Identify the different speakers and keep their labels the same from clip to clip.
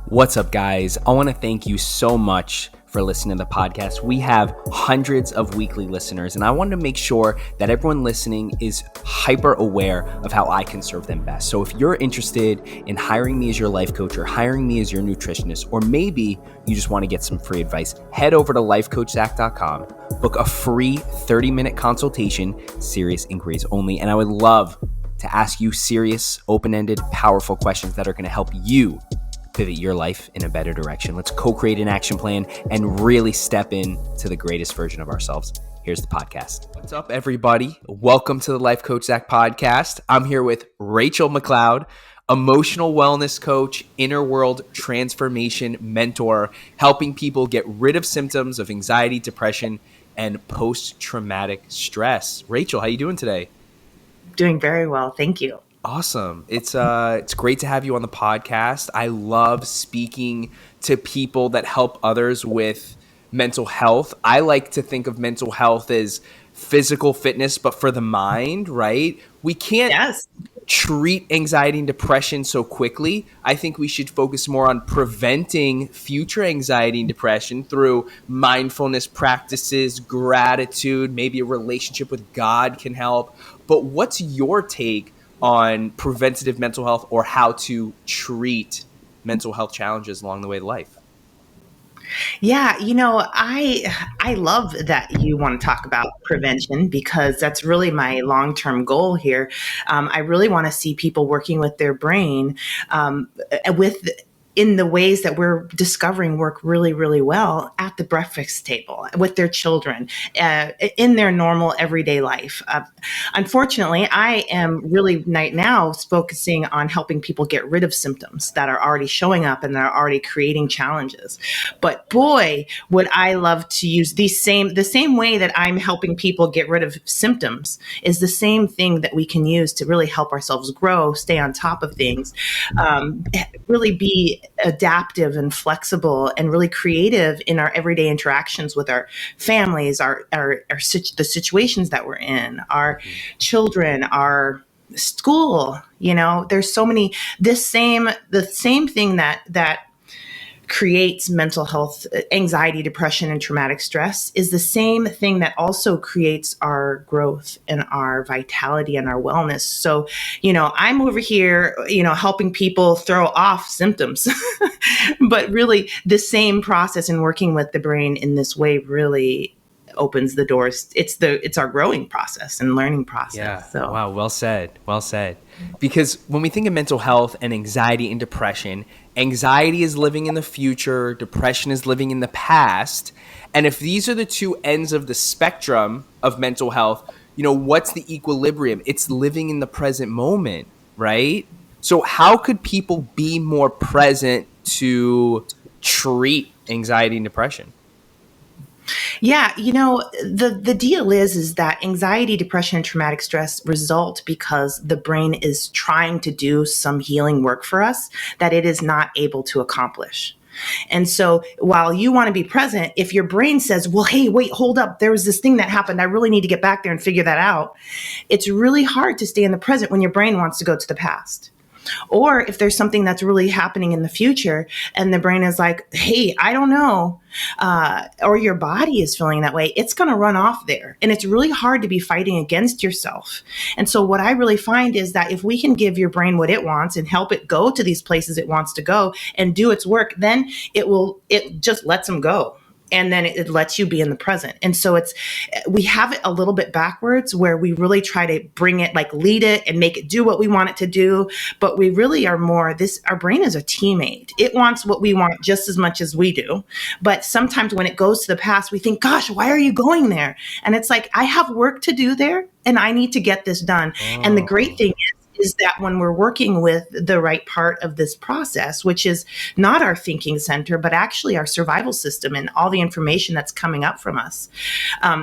Speaker 1: What's up, guys? I want to thank you so much for listening to the podcast. We have hundreds of weekly listeners, and I wanted to make sure that everyone listening is hyper aware of how I can serve them best. So if you're interested in hiring me as your life coach or hiring me as your nutritionist, or maybe you just want to get some free advice, head over to lifecoachzach.com, book a free 30-minute consultation, serious inquiries only, and I would love to ask you serious, open-ended, powerful questions that are going to help you pivot your life in a better direction. Let's co-create an action plan and really step in to the greatest version of ourselves. Here's the podcast. What's up, everybody? Welcome to the Life Coach Zach podcast. I'm here with Rachelle McCloud, emotional wellness coach, inner world transformation mentor, helping people get rid of symptoms of anxiety, depression, and post-traumatic stress. Rachelle, how you doing today?
Speaker 2: Doing very well. Thank you.
Speaker 1: Awesome. It's great to have you on the podcast. I love speaking to people that help others with mental health. I like to think of mental health as physical fitness, but for the mind, right? We can't treat anxiety and depression so quickly. I think we should focus more on preventing future anxiety and depression through mindfulness practices, gratitude, maybe a relationship with God can help. But what's your take on preventative mental health or how to treat mental health challenges along the way of life?
Speaker 2: Yeah, I love that you want to talk about prevention because that's really my long-term goal here. I really want to see people working with their brain in the ways that we're discovering work really, really well at the breakfast table with their children, in their normal everyday life. Unfortunately, I am really right now focusing on helping people get rid of symptoms that are already showing up and that are already creating challenges. But boy, would I love to use the same way that I'm helping people get rid of symptoms is the same thing that we can use to really help ourselves grow, stay on top of things, really be adaptive and flexible and really creative in our everyday interactions with our families, the situations that we're in, our children, our school. There's so many, the same thing that creates mental health, anxiety, depression, and traumatic stress is the same thing that also creates our growth and our vitality and our wellness. So, I'm over here, helping people throw off symptoms, but really the same process in working with the brain in this way really opens the doors. It's our growing process and learning process.
Speaker 1: Yeah.
Speaker 2: So.
Speaker 1: Wow. Well said. Well said. Because when we think of mental health and anxiety and depression, anxiety is living in the future, depression is living in the past. And if these are the two ends of the spectrum of mental health, what's the equilibrium? It's living in the present moment, right? So how could people be more present to treat anxiety and depression?
Speaker 2: Yeah, the deal is that anxiety, depression, and traumatic stress result because the brain is trying to do some healing work for us that it is not able to accomplish. And so while you want to be present, if your brain says, well, hey, wait, hold up, there was this thing that happened, I really need to get back there and figure that out. It's really hard to stay in the present when your brain wants to go to the past. Or if there's something that's really happening in the future and the brain is like, hey, I don't know, or your body is feeling that way, it's going to run off there. And it's really hard to be fighting against yourself. And so what I really find is that if we can give your brain what it wants and help it go to these places it wants to go and do its work, then it just lets them go. And then it lets you be in the present. And so we have it a little bit backwards where we really try to bring it, like lead it and make it do what we want it to do. But we really are our brain is a teammate. It wants what we want just as much as we do. But sometimes when it goes to the past, we think, gosh, why are you going there? And it's like, I have work to do there and I need to get this done. Oh. And the great thing is that when we're working with the right part of this process, which is not our thinking center, but actually our survival system and all the information that's coming up from us,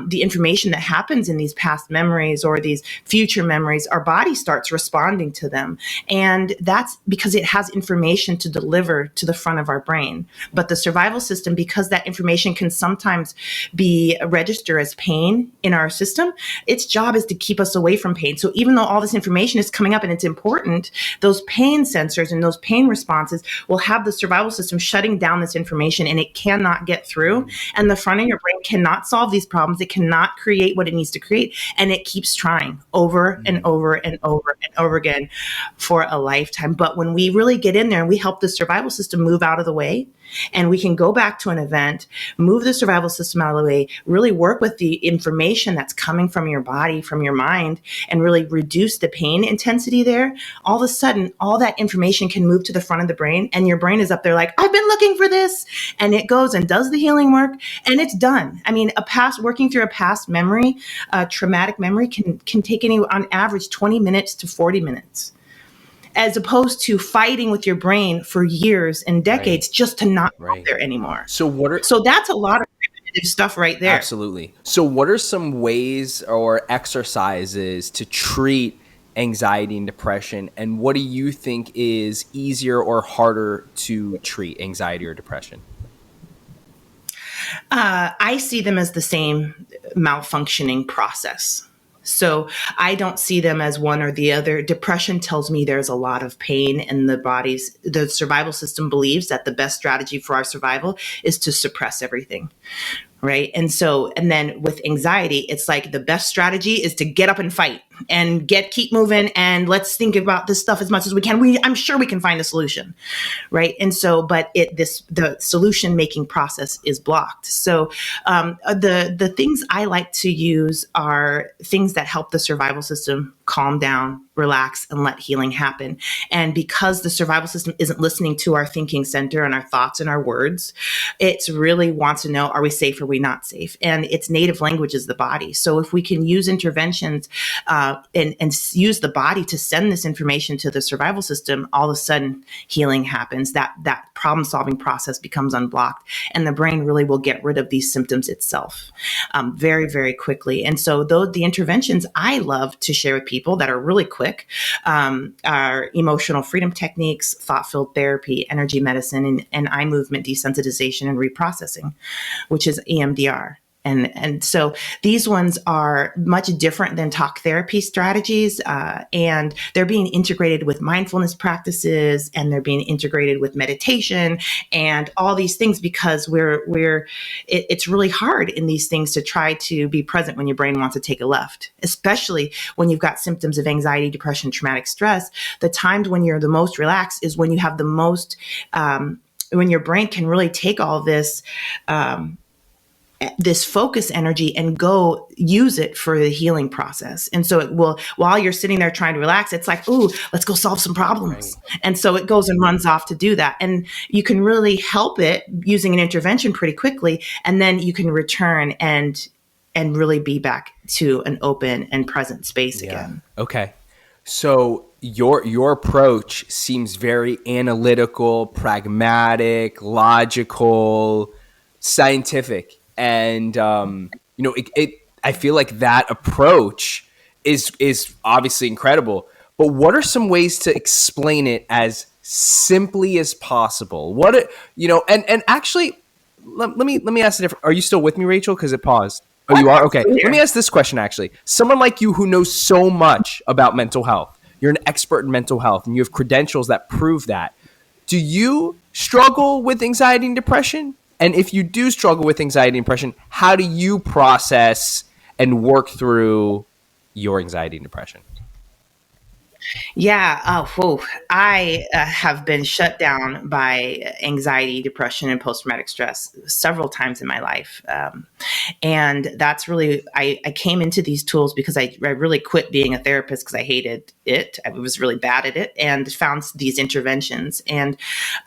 Speaker 2: the information that happens in these past memories or these future memories, our body starts responding to them. And that's because it has information to deliver to the front of our brain. But the survival system, because that information can sometimes be registered as pain in our system, its job is to keep us away from pain. So even though all this information is coming up, and it's important, those pain sensors and those pain responses will have the survival system shutting down this information, and it cannot get through. And the front of your brain cannot solve these problems. It cannot create what it needs to create. And it keeps trying over and over and over and over again for a lifetime. But when we really get in there and we help the survival system move out of the way, and we can go back to an event, move the survival system out of the way, really work with the information that's coming from your body, from your mind, and really reduce the pain intensity there, all of a sudden, all that information can move to the front of the brain, and your brain is up there like, I've been looking for this. And it goes and does the healing work, and it's done. I mean, working through a past memory, traumatic memory can take on average 20 minutes to 40 minutes. As opposed to fighting with your brain for years and decades just to not go there anymore. So that's a lot of preventative stuff right there.
Speaker 1: Absolutely. So what are some ways or exercises to treat anxiety and depression? And what do you think is easier or harder to treat, anxiety or depression?
Speaker 2: I see them as the same malfunctioning process. So I don't see them as one or the other. Depression tells me there's a lot of pain in the bodies. The survival system believes that the best strategy for our survival is to suppress everything. Right. And then with anxiety, it's like the best strategy is to get up and fight and keep moving. And let's think about this stuff as much as we can. I'm sure we can find a solution. Right. And so, but the solution making process is blocked. So the things I like to use are things that help the survival system calm down, relax, and let healing happen. And because the survival system isn't listening to our thinking center and our thoughts and our words, it really wants to know, are we safe or are we not safe? And its native language is the body. So if we can use interventions and use the body to send this information to the survival system, all of a sudden healing happens. That problem-solving process becomes unblocked, and the brain really will get rid of these symptoms itself very, very quickly. And so the interventions I love to share with people that are really quick are emotional freedom techniques, thought-filled therapy, energy medicine, and eye movement desensitization and reprocessing, which is EMDR. And so these ones are much different than talk therapy strategies, and they're being integrated with mindfulness practices, and they're being integrated with meditation and all these things, because it's really hard in these things to try to be present when your brain wants to take a left, especially when you've got symptoms of anxiety, depression, traumatic stress. The times when you're the most relaxed is when you have the most, when your brain can really take all this focus energy and go use it for the healing process. And so it will, while you're sitting there trying to relax, it's like, ooh, let's go solve some problems. Right. And so it goes and runs off to do that. And you can really help it using an intervention pretty quickly. And then you can return and really be back to an open and present space again.
Speaker 1: Okay. So your approach seems very analytical, pragmatic, logical, scientific. And, I feel like that approach is obviously incredible, but what are some ways to explain it as simply as possible? And actually, let me ask a different, are you still with me, Rachel? Cause it paused. Oh, you are? Okay. Let me ask this question, actually. Someone like you who knows so much about mental health, you're an expert in mental health and you have credentials that prove that. Do you struggle with anxiety and depression? And if you do struggle with anxiety and depression, how do you process and work through your anxiety and depression?
Speaker 2: Yeah. I have been shut down by anxiety, depression, and post-traumatic stress several times in my life. And that's really, I came into these tools because I really quit being a therapist because I hated it. I was really bad at it, and found these interventions. And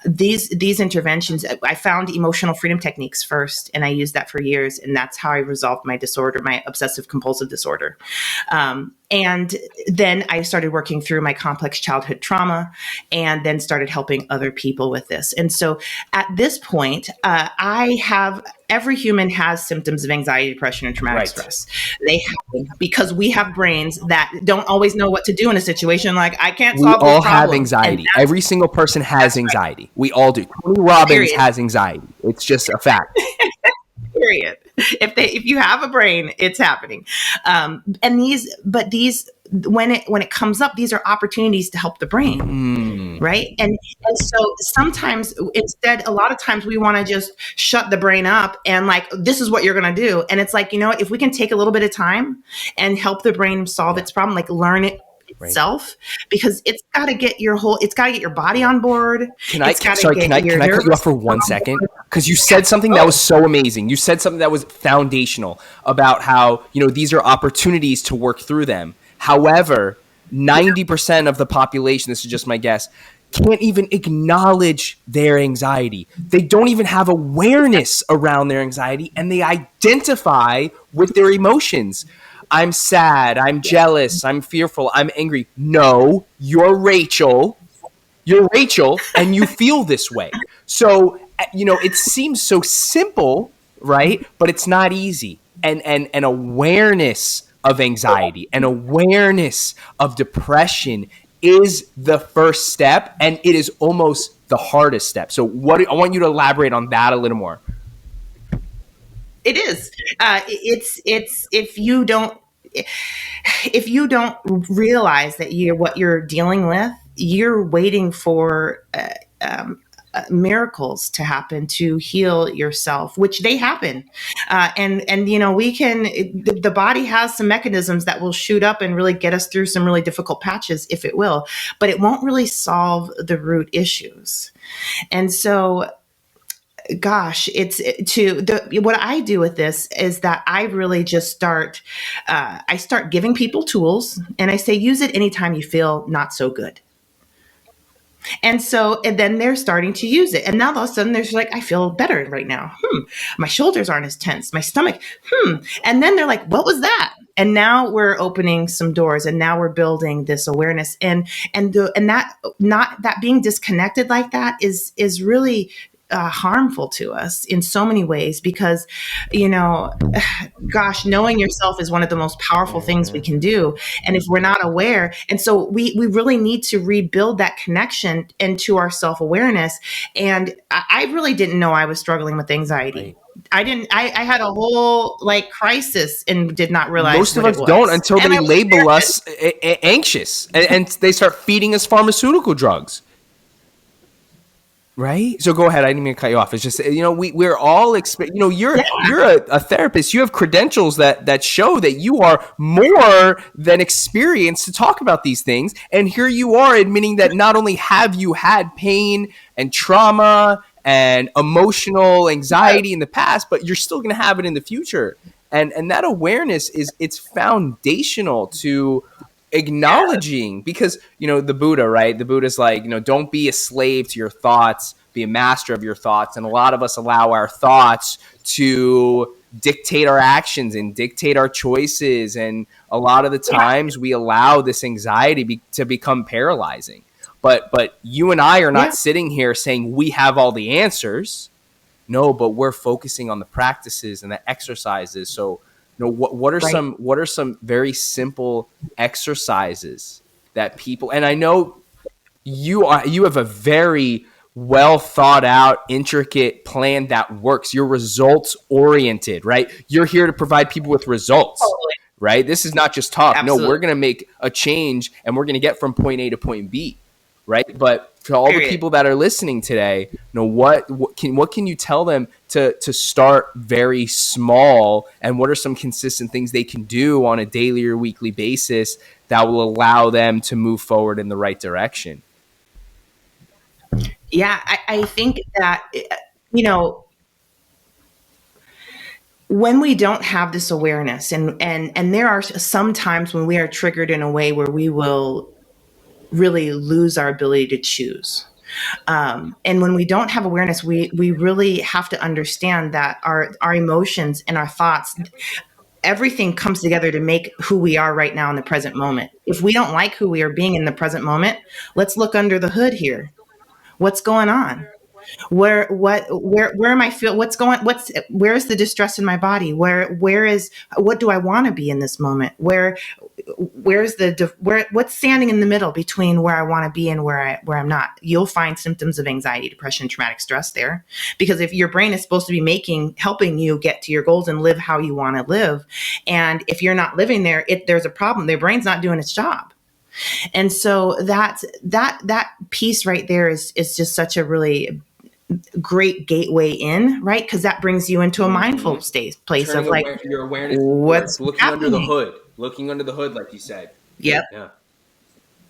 Speaker 2: these interventions, I found emotional freedom techniques first, and I used that for years. And that's how I resolved my disorder, my obsessive compulsive disorder. And then I started working through my complex childhood trauma, and then started helping other people with this. And so at this point, every human has symptoms of anxiety, depression, and traumatic stress. They have, because we have brains that don't always know what to do in a situation like, I can't solve this problem.
Speaker 1: We all have anxiety. Every single person has anxiety. Right. We all do. Tony Robbins has anxiety. It's just a fact. Period.
Speaker 2: If you have a brain, it's happening. And these when it comes up, these are opportunities to help the brain. Right. And so sometimes instead, a lot of times we want to just shut the brain up and like, this is what you're going to do. And it's like, if we can take a little bit of time and help the brain solve its problem, like learn it itself, because it's got to get your body on board.
Speaker 1: Can I cut you off for 1 second? Because you said something that was so amazing. You said something that was foundational about how, these are opportunities to work through them. However, 90% of the population, this is just my guess, can't even acknowledge their anxiety. They don't even have awareness around their anxiety, and they identify with their emotions. I'm sad, I'm jealous, I'm fearful, I'm angry. No, you're Rachel. You're Rachel, and you feel this way. So, it seems so simple, right? But it's not easy. And awareness of anxiety and awareness of depression is the first step, and it is almost the hardest step. So I want you to elaborate on that a little more.
Speaker 2: It is. It's if you don't realize that what you're dealing with, you're waiting for miracles to happen to heal yourself, which they happen. And we can, the body has some mechanisms that will shoot up and really get us through some really difficult patches if it will, but it won't really solve the root issues. And so, gosh, what I do with this is that I really just start giving people tools, and I say, use it anytime you feel not so good. And then they're starting to use it. And now all of a sudden they're like, I feel better right now. My shoulders aren't as tense. My stomach. And then they're like, what was that? And now we're opening some doors, and now we're building this awareness, and that being disconnected like that is really harmful to us in so many ways, because, gosh, knowing yourself is one of the most powerful things we can do. And if we're not aware, and so we really need to rebuild that connection into our self-awareness. And I really didn't know I was struggling with anxiety. Right. I had a whole crisis and did not realize.
Speaker 1: Most of us don't until they label us anxious and they start feeding us pharmaceutical drugs. Right. So go ahead. I didn't mean to cut you off. It's just, we're all, you're a therapist. You have credentials that show that you are more than experienced to talk about these things. And here you are admitting that not only have you had pain and trauma and emotional anxiety in the past, but you're still going to have it in the future. And that awareness it's foundational to acknowledging, because the Buddha, right? The Buddha's like, don't be a slave to your thoughts, be a master of your thoughts. And a lot of us allow our thoughts to dictate our actions and dictate our choices, and a lot of the times we allow this anxiety to become paralyzing. But you and I are not sitting here saying we have all the answers. No, but we're focusing on the practices and the exercises. So what are some very simple exercises that people, and I know you have a very well thought out, intricate plan that works. You're results oriented, right? You're here to provide people with results, right? This is not just talk.
Speaker 2: Absolutely.
Speaker 1: No, we're going to make a change, and we're going to get from point A to point B, right? But for all the people that are listening today, what can you tell them to start very small, and what are some consistent things they can do on a daily or weekly basis that will allow them to move forward in the right direction?
Speaker 2: Yeah, I think that, when we don't have this awareness, and there are some times when we are triggered in a way where we will really lose our ability to choose. And when we don't have awareness, we really have to understand that our emotions and our thoughts, everything comes together to make who we are right now in the present moment. If we don't like who we are being in the present moment, let's look under the hood here. What's going on? Where am I where's the distress in my body? What do I want to be in this moment? What's standing in the middle between where I want to be and where I'm not? You'll find symptoms of anxiety, depression, traumatic stress there, because if your brain is supposed to be helping you get to your goals and live how you want to live, and if you're not living there, there's a problem. Their brain's not doing its job. And so that piece right there is just such a really great gateway in, right? Because that brings you into a mindful place of like,
Speaker 1: your awareness,
Speaker 2: what's
Speaker 1: looking
Speaker 2: happening?
Speaker 1: under the hood, like you said.
Speaker 2: Yep.
Speaker 1: Yeah.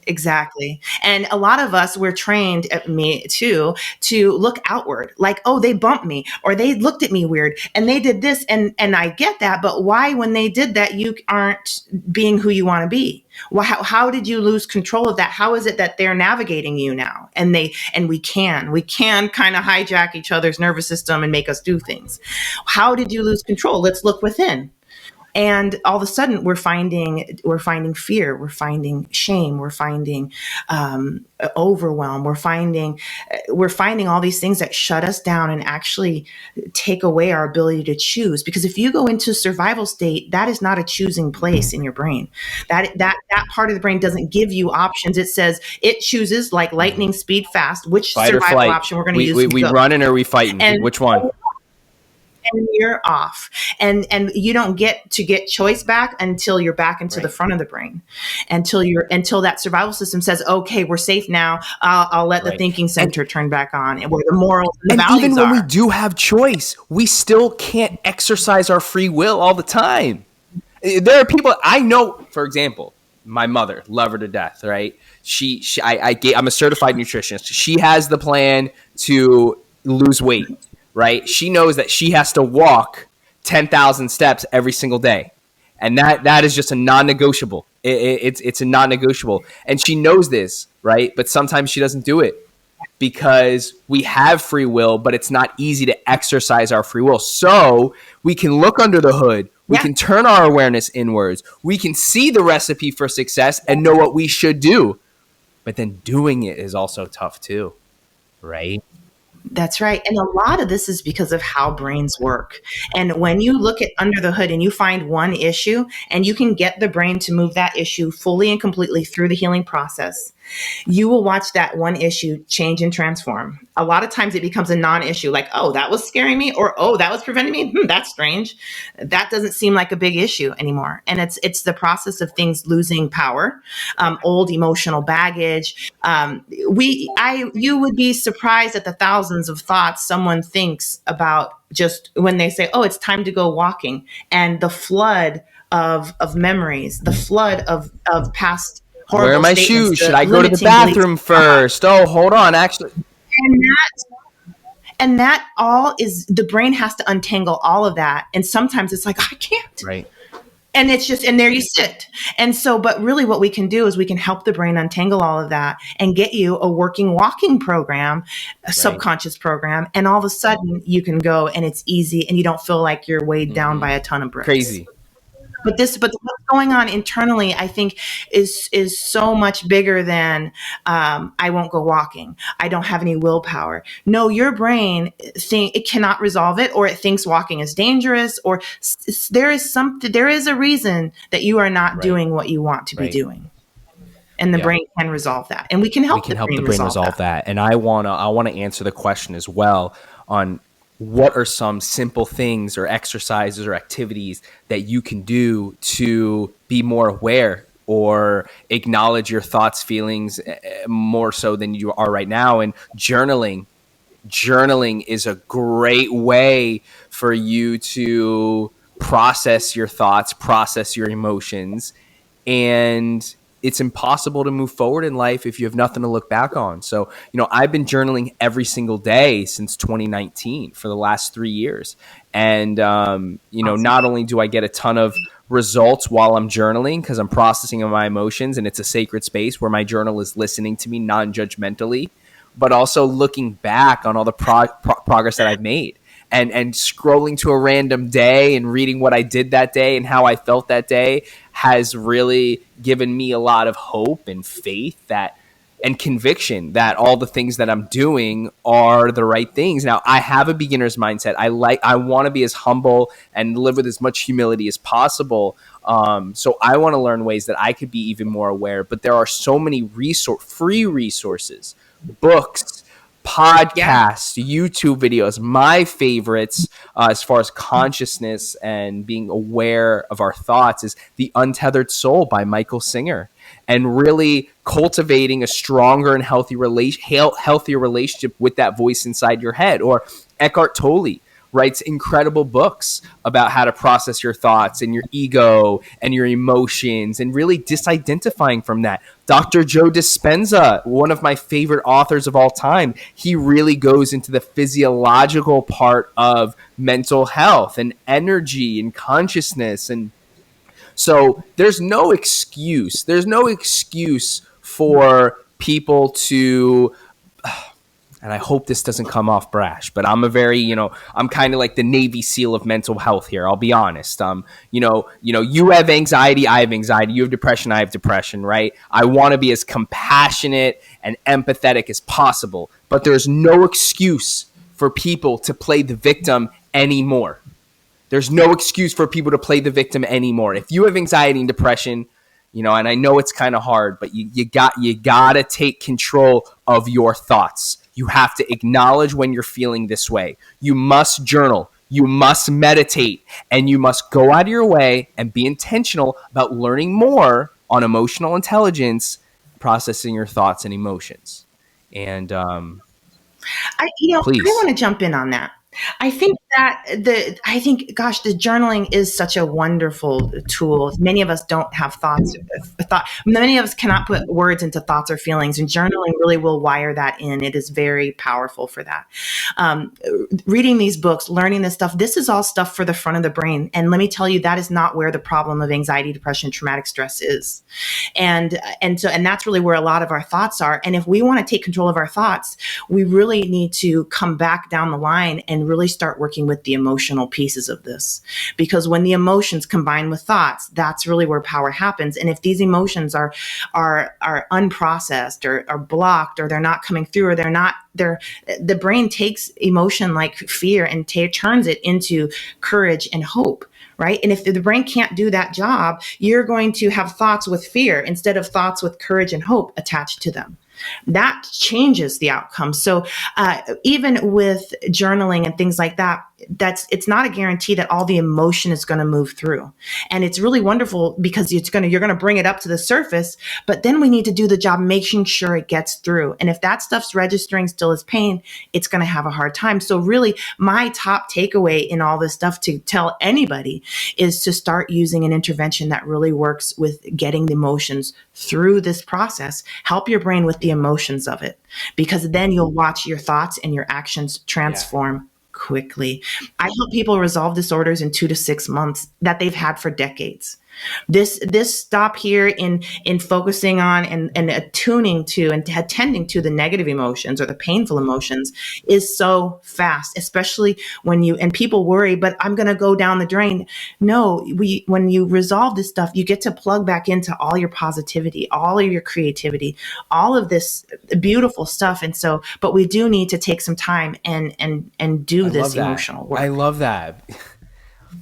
Speaker 2: Exactly. And a lot of us were trained, me too, to look outward, like, oh, they bumped me, or they looked at me weird and they did this. And I get that. But why, when they did that, you aren't being who you want to be? Well, how did you lose control of that? How is it that they're navigating you now? And we can kind of hijack each other's nervous system and make us do things. How did you lose control? Let's look within. And all of a sudden, we're finding fear, we're finding shame, we're finding overwhelm, we're finding all these things that shut us down and actually take away our ability to choose. Because if you go into survival state, that is not a choosing place in your brain. That part of the brain doesn't give you options. It says it chooses like lightning speed fast which
Speaker 1: Fight or
Speaker 2: survival
Speaker 1: flight
Speaker 2: option we're going to use.
Speaker 1: We running or we fighting? And which one?
Speaker 2: And you're off, and you don't get choice back until you're back into the front of the brain, until that survival system says, okay, we're safe now. I'll let the thinking center turn back on, and where the morals and the values
Speaker 1: even when
Speaker 2: are.
Speaker 1: we do have choice, we still can't exercise our free will all the time. There are people I know, for example, my mother, love her to death, right? I'm a certified nutritionist. She has the plan to lose weight. Right? She knows that she has to walk 10,000 steps every single day. And that is just a non-negotiable. It's a non-negotiable. And she knows this, right? But sometimes she doesn't do it because we have free will, but it's not easy to exercise our free will. So we can look under the hood. We can turn our awareness inwards. We can see the recipe for success and know what we should do. But then doing it is also tough too, right?
Speaker 2: That's right. And a lot of this is because of how brains work. And when you look at under the hood and you find one issue and you can get the brain to move that issue fully and completely through the healing process, you will watch that one issue change and transform. A lot of times it becomes a non-issue, like, oh, that was scaring me, or, oh, that was preventing me. That's strange. That doesn't seem like a big issue anymore. And it's the process of things losing power, old emotional baggage. You would be surprised at the thousands of thoughts someone thinks about just when they say, oh, it's time to go walking, and the flood of memories, the flood of past.
Speaker 1: Where are my shoes? Should I go to the bathroom first? Oh, hold on. Actually.
Speaker 2: And that all is, the brain has to untangle all of that. And sometimes it's like, I can't.
Speaker 1: Right.
Speaker 2: And it's just, and there you sit. And so, but really what we can do is we can help the brain untangle all of that and get you a working walking program, a subconscious program. And all of a sudden you can go and it's easy and you don't feel like you're weighed down by a ton of bricks.
Speaker 1: Crazy.
Speaker 2: But what's going on internally, I think, is so much bigger than I won't go walking. I don't have any willpower. No, your brain it cannot resolve it, or it thinks walking is dangerous, or there is a reason that you are not doing what you want to be doing. And the brain can resolve that, and we can help the brain resolve that.
Speaker 1: And I wanna answer the question as well on what are some simple things or exercises or activities that you can do to be more aware or acknowledge your thoughts, feelings more so than you are right now. And journaling is a great way for you to process your thoughts, process your emotions, and it's impossible to move forward in life if you have nothing to look back on. So, I've been journaling every single day since 2019 for the last 3 years. And, not only do I get a ton of results while I'm journaling because I'm processing my emotions and it's a sacred space where my journal is listening to me non-judgmentally, but also looking back on all the progress that I've made. And scrolling to a random day and reading what I did that day and how I felt that day has really given me a lot of hope and faith that and conviction that all the things that I'm doing are the right things. Now, I have a beginner's mindset. I want to be as humble and live with as much humility as possible. So I want to learn ways that I could be even more aware. But there are so many free resources, books, podcasts, YouTube videos. My favorites, as far as consciousness and being aware of our thoughts, is The Untethered Soul by Michael Singer, and really cultivating a stronger and healthier relationship with that voice inside your head. Or Eckhart Tolle writes incredible books about how to process your thoughts and your ego and your emotions and really disidentifying from that. Dr. Joe Dispenza, one of my favorite authors of all time, he really goes into the physiological part of mental health and energy and consciousness. And so there's no excuse. There's no excuse for people to, and I hope this doesn't come off brash, but I'm I'm kind of like the Navy SEAL of mental health here. I'll be honest. You have anxiety, I have anxiety. You have depression, I have depression, right? I want to be as compassionate and empathetic as possible, but there's no excuse for people to play the victim anymore. There's no excuse for people to play the victim anymore. If you have anxiety and depression, and I know it's kind of hard, but you got to take control of your thoughts. You have to acknowledge when you're feeling this way. You must journal. You must meditate, and you must go out of your way and be intentional about learning more on emotional intelligence, processing your thoughts and emotions. And please.
Speaker 2: I want to jump in on that. I think gosh, the journaling is such a wonderful tool. Many of us don't have thoughts. Many of us cannot put words into thoughts or feelings, and journaling really will wire that in. It is very powerful for that. Reading these books, learning this stuff, this is all stuff for the front of the brain. And let me tell you, that is not where the problem of anxiety, depression, traumatic stress is. And that's really where a lot of our thoughts are. And if we want to take control of our thoughts, we really need to come back down the line and really start working with the emotional pieces of this. Because when the emotions combine with thoughts, that's really where power happens. And if these emotions are unprocessed or are blocked, or they're not coming through, or the brain takes emotion like fear and turns it into courage and hope. Right. And if the brain can't do that job, you're going to have thoughts with fear instead of thoughts with courage and hope attached to them. That changes the outcome. So even with journaling and things like that, it's not a guarantee that all the emotion is going to move through. And it's really wonderful because you're going to bring it up to the surface, but then we need to do the job making sure it gets through. And if that stuff's registering still as pain, it's going to have a hard time. So really, my top takeaway in all this stuff to tell anybody is to start using an intervention that really works with getting the emotions through this process. Help your brain with the emotions of it, because then you'll watch your thoughts and your actions transform quickly. I help people resolve disorders in 2 to 6 months that they've had for decades. This stop here in focusing on and attuning to and attending to the negative emotions or the painful emotions is so fast, especially when people worry, but I'm going to go down the drain. No, when you resolve this stuff, you get to plug back into all your positivity, all of your creativity, all of this beautiful stuff. And so, but we do need to take some time and do this emotional work.
Speaker 1: I love that.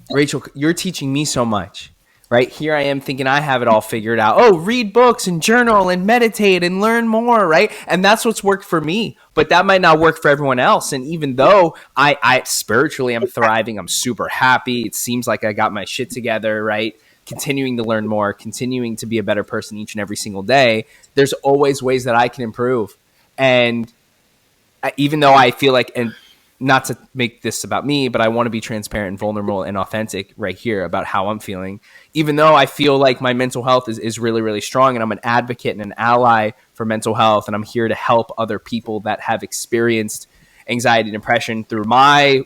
Speaker 1: Rachel, you're teaching me so much. Right here I am thinking I have it all figured out. Oh, read books and journal and meditate and learn more, right? And that's what's worked for me, but that might not work for everyone else. And even though I spiritually am thriving, I'm super happy. It seems like I got my shit together, right? Continuing to learn more, continuing to be a better person each and every single day. There's always ways that I can improve. And even though I feel like, and not to make this about me, but I want to be transparent and vulnerable and authentic right here about how I'm feeling. Even though I feel like my mental health is really, really strong, and I'm an advocate and an ally for mental health, and I'm here to help other people that have experienced anxiety and depression through my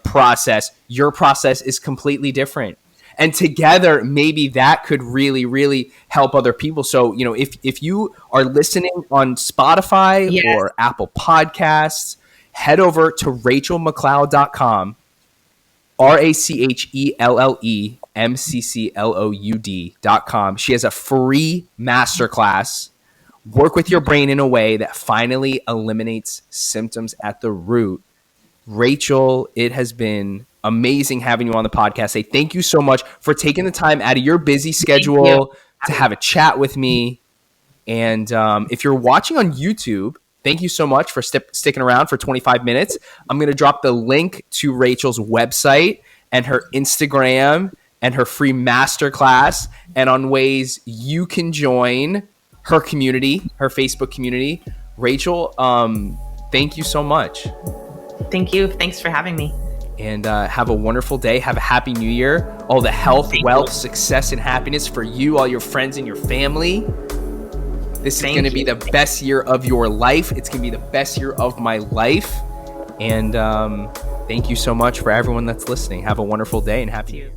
Speaker 1: process. Your process is completely different. And together, maybe that could really, really help other people. So, if you are listening on Spotify or Apple Podcasts, head over to RachelMcCloud.com, RachelleMCCloud.com. She has a free masterclass work with your brain in a way that finally eliminates symptoms at the root. Rachel, it has been amazing having you on the podcast. Say thank you so much for taking the time out of your busy schedule to have a chat with me. And if you're watching on YouTube, thank you so much for sticking around for 25 minutes. I'm going to drop the link to Rachel's website and her Instagram and her free masterclass and on ways you can join her community, her Facebook community. Rachel, thank you so much.
Speaker 2: Thank you. Thanks for having me.
Speaker 1: And have a wonderful day. Have a happy new year. All the health, wealth, success, and happiness for you, all your friends, and your family. This is going to be the best year of your life. It's going to be the best year of my life. And thank you so much for everyone that's listening. Have a wonderful day and happy New Year.